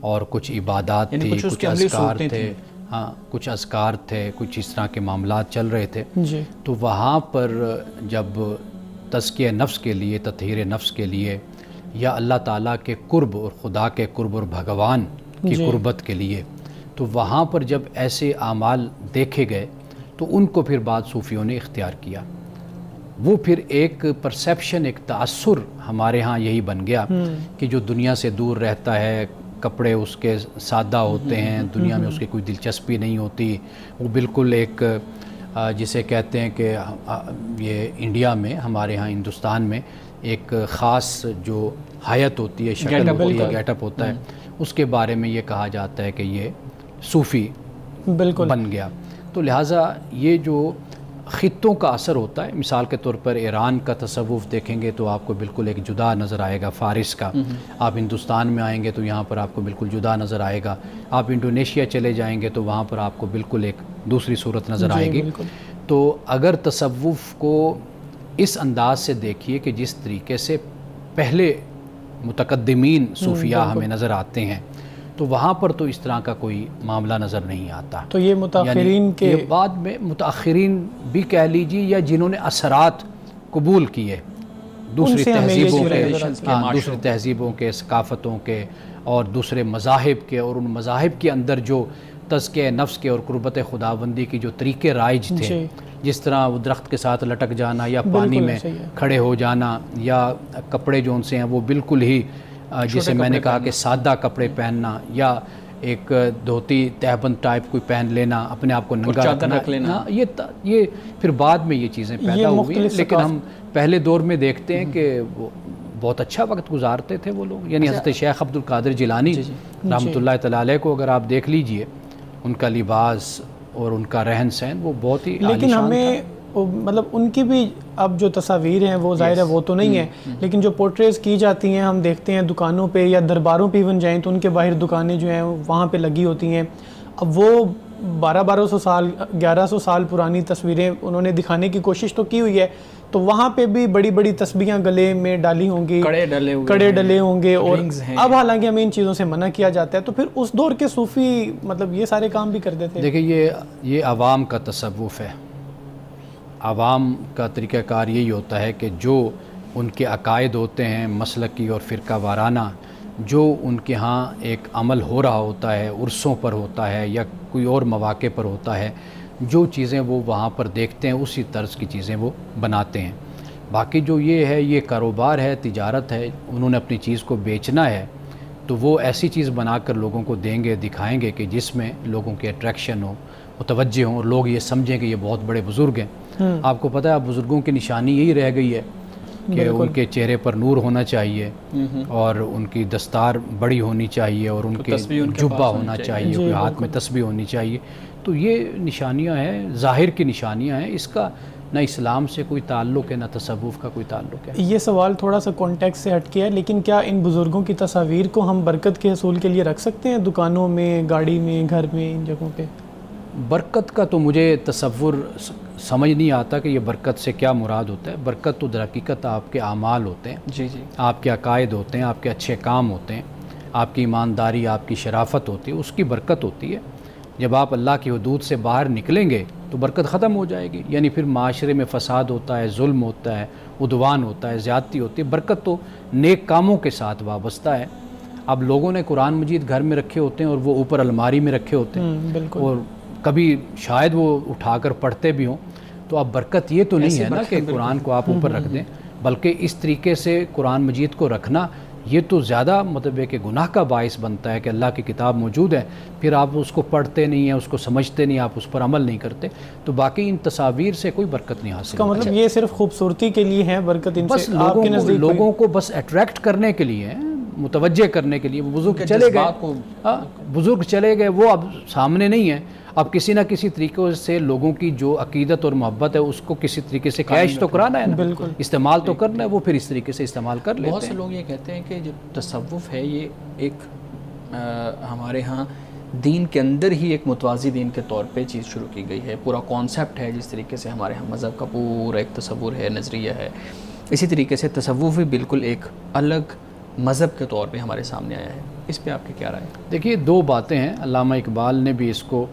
اور کچھ عبادات تھی، کچھ اذکار تھے. ہاں کچھ اذکار تھے، کچھ اس طرح کے معاملات چل رہے تھے. جی. تو وہاں پر جب تزکیہ نفس کے لیے، تطہیر نفس کے لیے، یا اللہ تعالیٰ کے قرب اور خدا کے قرب اور بھگوان کی قربت کے لیے، تو وہاں پر جب ایسے اعمال دیکھے گئے تو ان کو پھر بعض صوفیوں نے اختیار کیا. وہ پھر ایک پرسیپشن، ایک تاثر ہمارے ہاں یہی بن گیا کہ جو دنیا سے دور رہتا ہے، کپڑے اس کے سادہ ہوتے ہیں، دنیا میں اس کی کوئی دلچسپی نہیں ہوتی، وہ بالکل ایک جسے کہتے ہیں کہ یہ انڈیا میں، ہمارے ہاں ہندوستان میں ایک خاص جو حیت ہوتی ہے، شکل ہوتی ہے، گیٹ اپ ہوتا ہے، اس کے بارے میں یہ کہا جاتا ہے کہ یہ صوفی بن گیا. تو لہٰذا یہ جو خطوں کا اثر ہوتا ہے، مثال کے طور پر ایران کا تصوف دیکھیں گے تو آپ کو بالکل ایک جدا نظر آئے گا فارس کا. آپ ہندوستان میں آئیں گے تو یہاں پر آپ کو بالکل جدا نظر آئے گا. آپ انڈونیشیا چلے جائیں گے تو وہاں پر آپ کو بالکل ایک دوسری صورت نظر آئے گی. تو اگر تصوف کو اس انداز سے دیکھیے کہ جس طریقے سے پہلے متقدمین صوفیاء ہمیں نظر آتے ہیں، تو وہاں پر تو اس طرح کا کوئی معاملہ نظر نہیں آتا. تو یہ متاخرین کے یہ بعد میں متاخرین بھی کہہ لیجیے یا جنہوں نے اثرات قبول کیے دوسری تہذیبوں کے, دوسری تہذیبوں کے, ثقافتوں کے اور دوسرے مذاہب کے, اور ان مذاہب کے اندر جو تزکیہ نفس کے اور قربت خداوندی کی جو طریقے رائج تھے, جس طرح وہ درخت کے ساتھ لٹک جانا یا پانی میں کھڑے ہو جانا, یا کپڑے جو ان سے ہیں وہ بالکل ہی جیسے میں نے کہا کہ سادہ کپڑے پہننا, یا ایک دھوتی تہبند ٹائپ کوئی پہن لینا, اپنے آپ کو ننگا رکھنا, یہ پھر بعد میں یہ چیزیں پیدا ہوئی. لیکن ہم پہلے دور میں دیکھتے ہیں کہ وہ بہت اچھا وقت گزارتے تھے وہ لوگ. یعنی حضرت شیخ عبد القادر جیلانی رحمۃ اللہ تعالیٰ علیہ کو اگر آپ دیکھ لیجئے, ان کا لباس اور ان کا رہن سہن وہ بہت ہی لیکن ہمیں مطلب ان کی بھی اب جو تصاویر ہیں وہ ظاہر ہے وہ تو نہیں ہے, لیکن جو پورٹریز کی جاتی ہیں ہم دیکھتے ہیں دکانوں پہ یا درباروں پہ ایون جائیں تو ان کے باہر دکانیں جو ہیں وہاں پہ لگی ہوتی ہیں. اب وہ 1200 سال 1100 سال پرانی تصویریں انہوں نے دکھانے کی کوشش تو کی ہوئی ہے, تو وہاں پہ بھی بڑی بڑی تسبیحاں گلے میں ڈالی ہوں گی, کڑے ڈلے ہوں گے, اور اب حالانکہ ہمیں ان چیزوں سے منع کیا جاتا ہے. تو پھر اس دور کے صوفی مطلب یہ سارے کام بھی کرتے تھے. دیکھیں یہ عوام کا تصوف ہے. عوام کا طریقہ کار یہی ہوتا ہے کہ جو ان کے عقائد ہوتے ہیں مسلکی اور فرقہ وارانہ, جو ان کے ہاں ایک عمل ہو رہا ہوتا ہے, عرسوں پر ہوتا ہے یا کوئی اور مواقع پر ہوتا ہے, جو چیزیں وہ وہاں پر دیکھتے ہیں اسی طرز کی چیزیں وہ بناتے ہیں. باقی جو یہ ہے یہ کاروبار ہے, تجارت ہے, انہوں نے اپنی چیز کو بیچنا ہے, تو وہ ایسی چیز بنا کر لوگوں کو دیں گے, دکھائیں گے کہ جس میں لوگوں کے اٹریکشن ہو, متوجہ ہوں, اور لوگ یہ سمجھیں کہ یہ بہت بڑے بزرگ ہیں. آپ کو پتہ ہے بزرگوں کی نشانی یہی رہ گئی ہے کہ ان کے چہرے پر نور ہونا چاہیے, اور ان کی دستار بڑی ہونی چاہیے, اور ان کے جبہ ہونا چاہیے, کوئی ہاتھ میں تسبیح ہونی چاہیے. تو یہ نشانیاں ہیں, ظاہر کی نشانیاں ہیں. اس کا نہ اسلام سے کوئی تعلق ہے نہ تصوف کا کوئی تعلق ہے. یہ سوال تھوڑا سا کانٹیکس سے ہٹ کے ہے, لیکن کیا ان بزرگوں کی تصاویر کو ہم برکت کے حصول کے لیے رکھ سکتے ہیں دکانوں میں, گاڑی میں, گھر میں, ان جگہوں پہ؟ برکت کا تو مجھے تصور سمجھ نہیں آتا کہ یہ برکت سے کیا مراد ہوتا ہے. برکت تو در حقیقت آپ کے اعمال ہوتے ہیں, آپ کے عقائد ہوتے ہیں, آپ کے اچھے کام ہوتے ہیں, آپ کی ایمانداری, آپ کی شرافت ہوتی ہے, اس کی برکت ہوتی ہے. جب آپ اللہ کی حدود سے باہر نکلیں گے تو برکت ختم ہو جائے گی. یعنی پھر معاشرے میں فساد ہوتا ہے, ظلم ہوتا ہے, عدوان ہوتا ہے, زیادتی ہوتی ہے. برکت تو نیک کاموں کے ساتھ وابستہ ہے. اب لوگوں نے قرآن مجید گھر میں رکھے ہوتے ہیں اور وہ اوپر الماری میں رکھے ہوتے ہیں, اور کبھی شاید وہ اٹھا کر پڑھتے بھی ہوں, تو اب برکت یہ تو نہیں ہے نا کہ قرآن کو آپ اوپر رکھ دیں, بلکہ اس طریقے سے قرآن مجید کو رکھنا یہ تو زیادہ مطلب ہے کہ گناہ کا باعث بنتا ہے کہ اللہ کی کتاب موجود ہے, پھر آپ اس کو پڑھتے نہیں ہیں, اس کو سمجھتے نہیں, آپ اس پر عمل نہیں کرتے, تو باقی ان تصاویر سے کوئی برکت نہیں حاصل. اس کا مطلب یہ صرف خوبصورتی کے لیے ہے برکت, ان سے آپ کے نزدیک لوگوں کو بس اٹریکٹ کرنے کے لیے, متوجہ کرنے کے لیے. بزرگ چلے گئے, بزرگ چلے گئے, وہ اب سامنے نہیں ہیں. اب کسی نہ کسی طریقے سے لوگوں کی جو عقیدت اور محبت ہے اس کو کسی طریقے سے کیش تو کرانا ہے نا, استعمال تو کرنا ہے, وہ پھر اس طریقے سے استعمال کر لیتے ہیں. بہت سے لوگ یہ کہتے ہیں کہ جو تصوف ہے یہ ایک ہمارے ہاں دین کے اندر ہی ایک متوازی دین کے طور پہ چیز شروع کی گئی ہے, پورا کانسیپٹ ہے. جس طریقے سے ہمارے ہاں مذہب کا پورا ایک تصور ہے, نظریہ ہے, اسی طریقے سے تصوف بھی بالکل ایک الگ مذہب کے طور پہ ہمارے سامنے آیا ہے. اس پہ آپ کی کیا رائے ہے؟ دیکھیے دو باتیں ہیں, علامہ اقبال نے بھی اس کو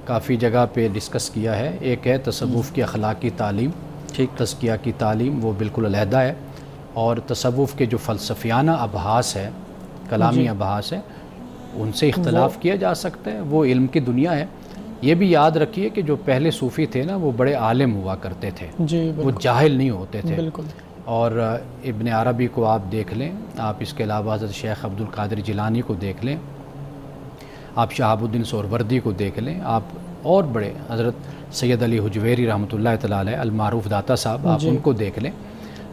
کافی جگہ پہ ڈسکس کیا ہے. ایک ہے تصوف کی اخلاقی تعلیم, تزکیہ کی تعلیم, وہ بالکل علیحدہ ہے. اور تصوف کے جو فلسفیانہ ابحاث ہے, کلامی ابحاث ہے, ان سے اختلاف کیا جا سکتا ہے, وہ علم کی دنیا ہے. یہ بھی یاد رکھیے کہ جو پہلے صوفی تھے نا وہ بڑے عالم ہوا کرتے تھے, وہ جاہل نہیں ہوتے تھے. اور ابن عربی کو آپ دیکھ لیں, آپ اس کے علاوہ حضرت شیخ عبد القادر جیلانی کو دیکھ لیں, آپ شہاب الدین سہروردی کو دیکھ لیں, آپ اور بڑے حضرت سید علی حجویری رحمۃ اللہ تعالیٰ علیہ, المعروف داتا صاحب, آپ ان کو دیکھ لیں.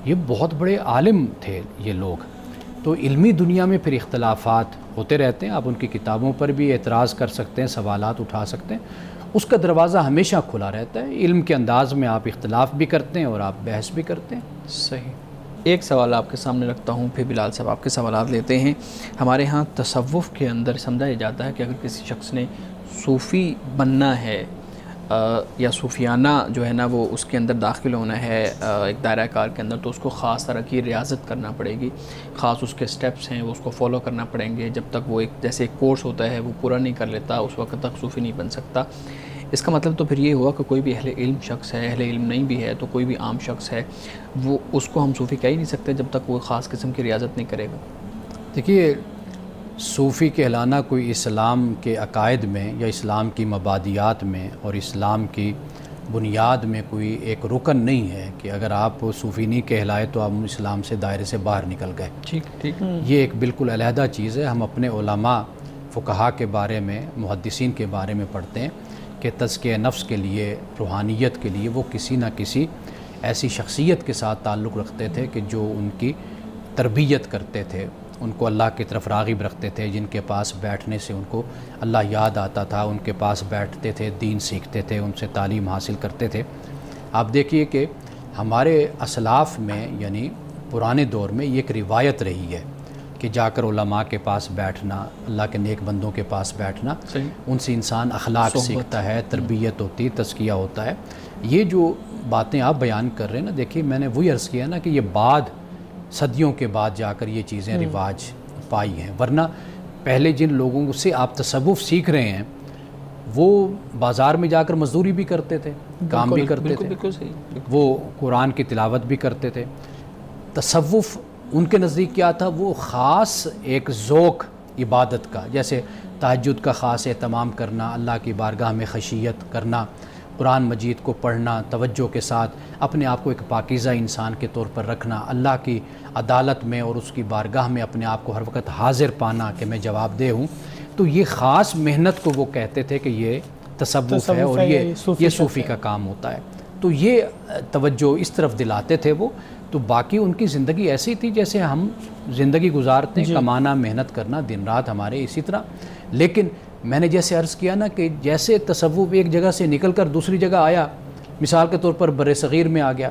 یہ بہت بڑے عالم تھے یہ لوگ. تو علمی دنیا میں پھر اختلافات ہوتے رہتے ہیں. آپ ان کی کتابوں پر بھی اعتراض کر سکتے ہیں, سوالات اٹھا سکتے ہیں, اس کا دروازہ ہمیشہ کھلا رہتا ہے. علم کے انداز میں آپ اختلاف بھی کرتے ہیں اور آپ بحث بھی کرتے ہیں. صحیح. ایک سوال آپ کے سامنے رکھتا ہوں, پھر بلال صاحب آپ کے سوالات لیتے ہیں. ہمارے ہاں تصوف کے اندر سمجھا جاتا ہے کہ اگر کسی شخص نے صوفی بننا ہے یا صوفیانہ جو ہے نا وہ اس کے اندر داخل ہونا ہے ایک دائرہ کار کے اندر، تو اس کو خاص طرح کی ریاضت کرنا پڑے گی، خاص اس کے سٹیپس ہیں وہ اس کو فالو کرنا پڑیں گے. جب تک وہ ایک جیسے ایک کورس ہوتا ہے وہ پورا نہیں کر لیتا اس وقت تک صوفی نہیں بن سکتا. اس کا مطلب تو پھر یہ ہوا کہ کوئی بھی اہل علم شخص ہے، اہل علم نہیں بھی ہے تو کوئی بھی عام شخص ہے، وہ اس کو ہم صوفی کہہ ہی نہیں سکتے جب تک وہ خاص قسم کی ریاضت نہیں کرے گا. دیکھیے، صوفی کہلانا کوئی اسلام کے عقائد میں یا اسلام کی مبادیات میں اور اسلام کی بنیاد میں کوئی ایک رکن نہیں ہے کہ اگر آپ صوفی نہیں کہلائے تو آپ اسلام سے دائرے سے باہر نکل گئے. ٹھیک. یہ ایک بالکل علیحدہ چیز ہے. ہم اپنے علماء فقہا کے بارے میں، محدثین کے بارے میں پڑھتے ہیں کہ تزکیہ نفس کے لیے، روحانیت کے لیے وہ کسی نہ کسی ایسی شخصیت کے ساتھ تعلق رکھتے تھے کہ جو ان کی تربیت کرتے تھے، ان کو اللہ کی طرف راغب رکھتے تھے، جن کے پاس بیٹھنے سے ان کو اللہ یاد آتا تھا، ان کے پاس بیٹھتے تھے، دین سیکھتے تھے، ان سے تعلیم حاصل کرتے تھے. آپ دیکھیے کہ ہمارے اسلاف میں یعنی پرانے دور میں یہ ایک روایت رہی ہے کہ جا کر علماء کے پاس بیٹھنا، اللہ کے نیک بندوں کے پاس بیٹھنا، ان سے انسان اخلاق سیکھتا ہے، تربیت ہوتی ہے، تزکیہ ہوتا ہے. یہ جو باتیں آپ بیان کر رہے ہیں نا، دیکھیے میں نے وہی عرض کیا نا کہ یہ صدیوں کے بعد جا کر یہ چیزیں رواج پائی ہیں، ورنہ پہلے جن لوگوں سے آپ تصوف سیکھ رہے ہیں وہ بازار میں جا کر مزدوری بھی کرتے تھے، کام بھی کرتے تھے، بالکل صحیح. وہ قرآن کی تلاوت بھی کرتے تھے. تصوف ان کے نزدیک کیا تھا؟ وہ خاص ایک ذوق عبادت کا، جیسے تہجد کا خاص اہتمام کرنا، اللہ کی بارگاہ میں خشیت کرنا، قرآن مجید کو پڑھنا، توجہ کے ساتھ اپنے آپ کو ایک پاکیزہ انسان کے طور پر رکھنا، اللہ کی عدالت میں اور اس کی بارگاہ میں اپنے آپ کو ہر وقت حاضر پانا کہ میں جواب دہ ہوں. تو یہ خاص محنت کو وہ کہتے تھے کہ یہ تصوف ہے اور یہ صوفی کا کام ہوتا ہے. تو یہ توجہ اس طرف دلاتے تھے وہ. تو باقی ان کی زندگی ایسی تھی جیسے ہم زندگی گزارتے ہیں، کمانا، محنت کرنا، دن رات ہمارے اسی طرح. لیکن میں نے جیسے عرض کیا نا کہ جیسے تصوف ایک جگہ سے نکل کر دوسری جگہ آیا، مثال کے طور پر بر صغیر میں آ گیا.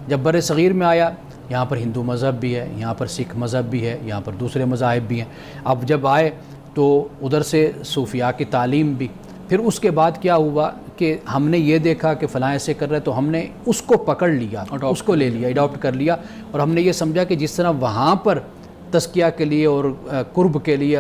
جب بر صغیر میں آیا، یہاں پر ہندو مذہب بھی ہے، یہاں پر سکھ مذہب بھی ہے، یہاں پر دوسرے مذاہب بھی ہیں. اب جب آئے تو ادھر سے صوفیاء کی تعلیم بھی. پھر اس کے بعد کیا ہوا کہ ہم نے یہ دیکھا کہ فلاں ایسے کر رہے تو ہم نے اس کو پکڑ لیا، اس کو لے لیا، اڈاپٹ کر لیا. اور ہم نے یہ سمجھا کہ جس طرح وہاں پر تزکیہ کے لیے اور قرب کے لیے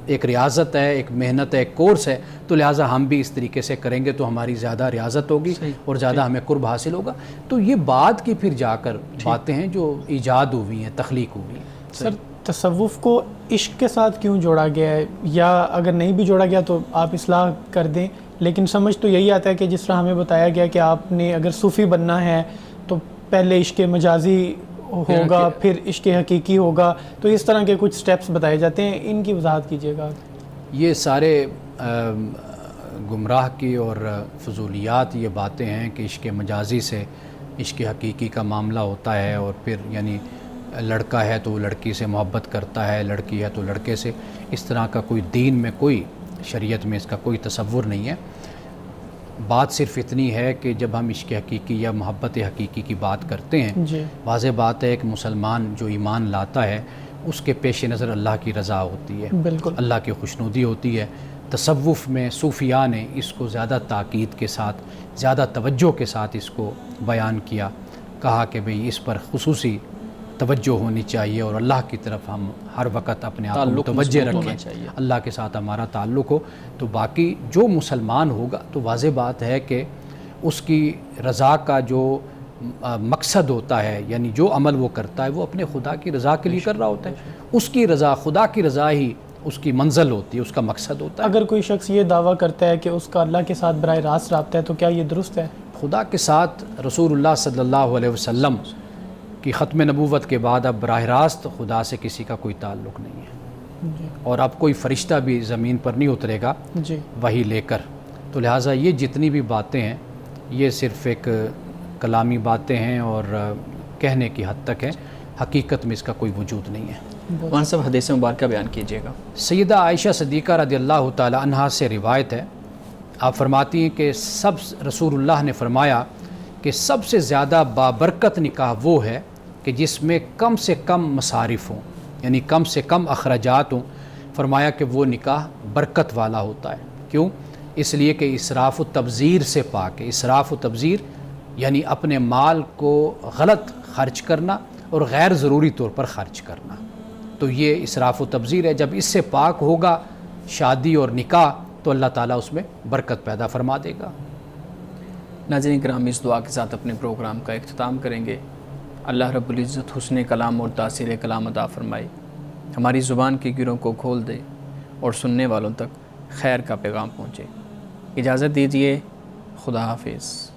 ایک ریاضت ہے، ایک محنت ہے، ایک کورس ہے، تو لہٰذا ہم بھی اس طریقے سے کریں گے تو ہماری زیادہ ریاضت ہوگی اور زیادہ ہمیں قرب حاصل ہوگا. تو یہ بعد کی پھر جا کر باتیں ہیں جو ایجاد ہوئی ہیں، تخلیق ہوئی ہیں. سر، تصوف کو عشق کے ساتھ کیوں جوڑا گیا ہے؟ یا اگر نہیں بھی جوڑا گیا تو آپ اصلاح کر دیں. لیکن سمجھ تو یہی آتا ہے کہ جس طرح ہمیں بتایا گیا کہ آپ نے اگر صوفی بننا ہے تو پہلے عشق مجازی ہوگا، پھر عشق حقیقی ہوگا. تو اس طرح کے کچھ سٹیپس بتائے جاتے ہیں، ان کی وضاحت کیجیے گا. یہ سارے گمراہ کی اور فضولیات یہ باتیں ہیں کہ عشق مجازی سے عشق حقیقی کا معاملہ ہوتا ہے، اور پھر یعنی لڑکا ہے تو لڑکی سے محبت کرتا ہے، لڑکی ہے تو لڑکے سے. اس طرح کا کوئی دین میں، کوئی شریعت میں اس کا کوئی تصور نہیں ہے. بات صرف اتنی ہے کہ جب ہم عشق حقیقی یا محبت حقیقی کی بات کرتے ہیں، واضح بات ہے کہ مسلمان جو ایمان لاتا ہے اس کے پیش نظر اللہ کی رضا ہوتی ہے، بالکل اللہ کی خوشنودی ہوتی ہے. تصوف میں صوفیاء نے اس کو زیادہ تاکید کے ساتھ، زیادہ توجہ کے ساتھ اس کو بیان کیا، کہا کہ بھئی اس پر خصوصی توجہ ہونی چاہیے اور اللہ کی طرف ہم ہر وقت اپنے آپ کو متوجہ رکھیں، اللہ کے ساتھ ہمارا تعلق ہو. تو باقی جو مسلمان ہوگا تو واضح بات ہے کہ اس کی رضا کا جو مقصد ہوتا ہے، یعنی جو عمل وہ کرتا ہے وہ اپنے خدا کی رضا کے لیے کر رہا ہوتا ہے. اس کی رضا، خدا کی رضا ہی اس کی منزل ہوتی ہے، اس کا مقصد ہوتا ہے. اگر کوئی شخص یہ دعویٰ کرتا ہے کہ اس کا اللہ کے ساتھ براہ راست رابطہ ہے تو کیا یہ درست ہے؟ خدا کے ساتھ رسول اللہ صلی اللہ علیہ وسلم کی ختم نبوت کے بعد اب براہ راست خدا سے کسی کا کوئی تعلق نہیں ہے، اور اب کوئی فرشتہ بھی زمین پر نہیں اترے گا وحی لے کر. تو لہٰذا یہ جتنی بھی باتیں ہیں یہ صرف ایک کلامی باتیں ہیں اور کہنے کی حد تک ہے، حقیقت میں اس کا کوئی وجود نہیں ہے. وہاں صاحب حدیث مبارکہ بیان کیجیے گا. سیدہ عائشہ صدیقہ رضی اللہ تعالی عنہا سے روایت ہے، آپ فرماتی ہیں کہ رسول اللہ نے فرمایا کہ سب سے زیادہ بابرکت نکاح وہ ہے کہ جس میں کم سے کم مصارف ہوں، یعنی کم سے کم اخراجات ہوں. فرمایا کہ وہ نکاح برکت والا ہوتا ہے. کیوں؟ اس لیے کہ اسراف و تبذیر سے پاک ہے۔ اسراف و تبذیر یعنی اپنے مال کو غلط خرچ کرنا اور غیر ضروری طور پر خرچ کرنا، تو یہ اسراف و تبذیر ہے۔ جب اس سے پاک ہوگا شادی اور نکاح تو اللہ تعالیٰ اس میں برکت پیدا فرما دے گا۔ ناظرین کرام، اس دعا کے ساتھ اپنے پروگرام کا اختتام کریں گے۔ اللہ رب العزت حسن کلام اور تاثیر کلام عطا فرمائے، ہماری زبان کی گروں کو کھول دے اور سننے والوں تک خیر کا پیغام پہنچے۔ اجازت دیجیے، خدا حافظ۔